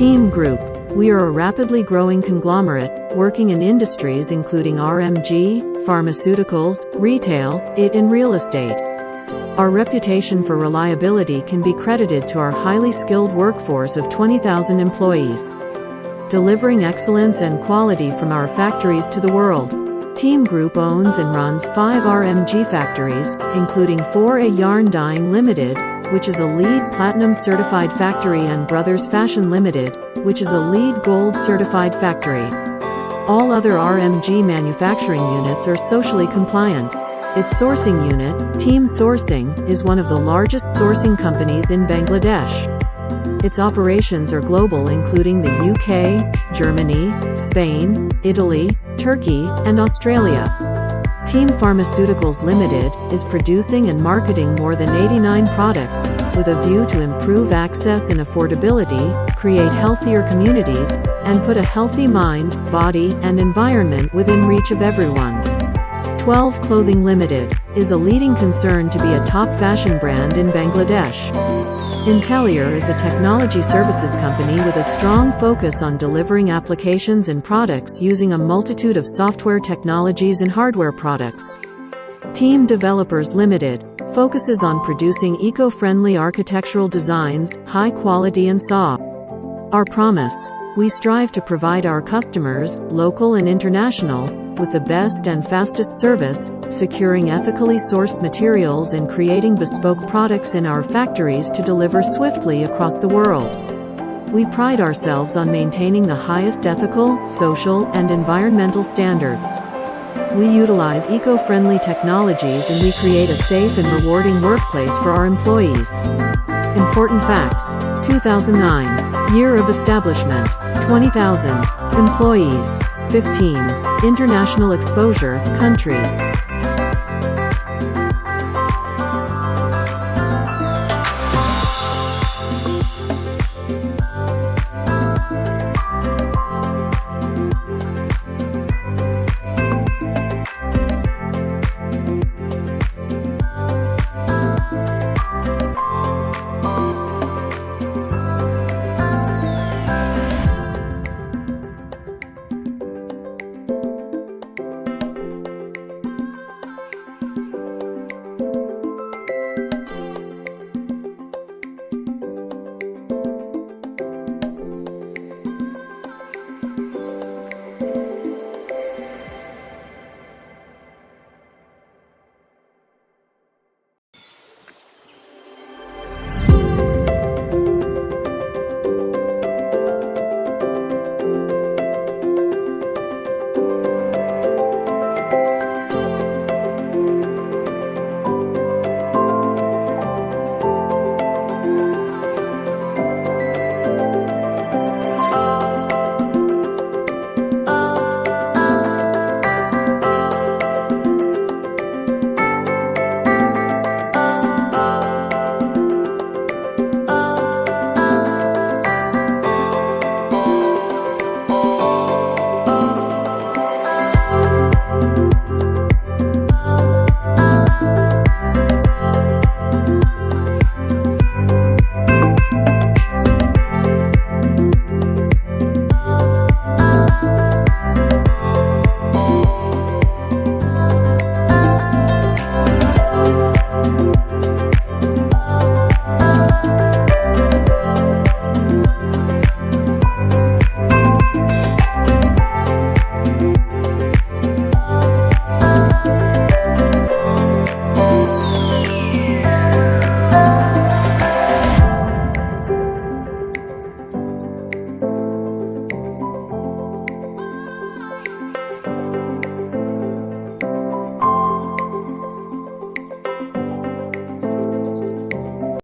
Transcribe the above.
TeamGroup. We are a rapidly growing conglomerate, working in industries including RMG, pharmaceuticals, retail, and real estate. Our reputation for reliability can be credited to our highly skilled workforce of 20,000 employees, delivering excellence and quality from our factories to the world. TeamGroup owns and runs 5 RMG factories, including 4 Yarn Dyeing Ltd, which is a LEED Platinum certified factory, and Brothers Fashion Ltd, which is a LEED Gold certified factory. All other RMG manufacturing units are socially compliant. Its sourcing unit, Team Sourcing, is one of the largest sourcing companies in Bangladesh. Its operations are global, including the UK, Germany, Spain, Italy, Turkey, and Australia. Team Pharmaceuticals Ltd is producing and marketing more than 89 products, with a view to improve access and affordability, create healthier communities, and put a healthy mind, body, and environment within reach of everyone. 12 Clothing Ltd is a leading concern to be a top fashion brand in Bangladesh. Intellier is a technology services company with a strong focus on delivering applications and products using a multitude of software technologies and hardware products. Team Developers Ltd focuses on producing eco-friendly architectural designs, high quality and soft. Our promise: we strive to provide our customers, local and international, with the best and fastest service, securing ethically sourced materials and creating bespoke products in our factories to deliver swiftly across the world. We pride ourselves on maintaining the highest ethical, social, and environmental standards. We utilize eco-friendly technologies, and we create a safe and rewarding workplace for our employees. Important facts: 2009, year of establishment, 20,000 employees. 15. International exposure, countries.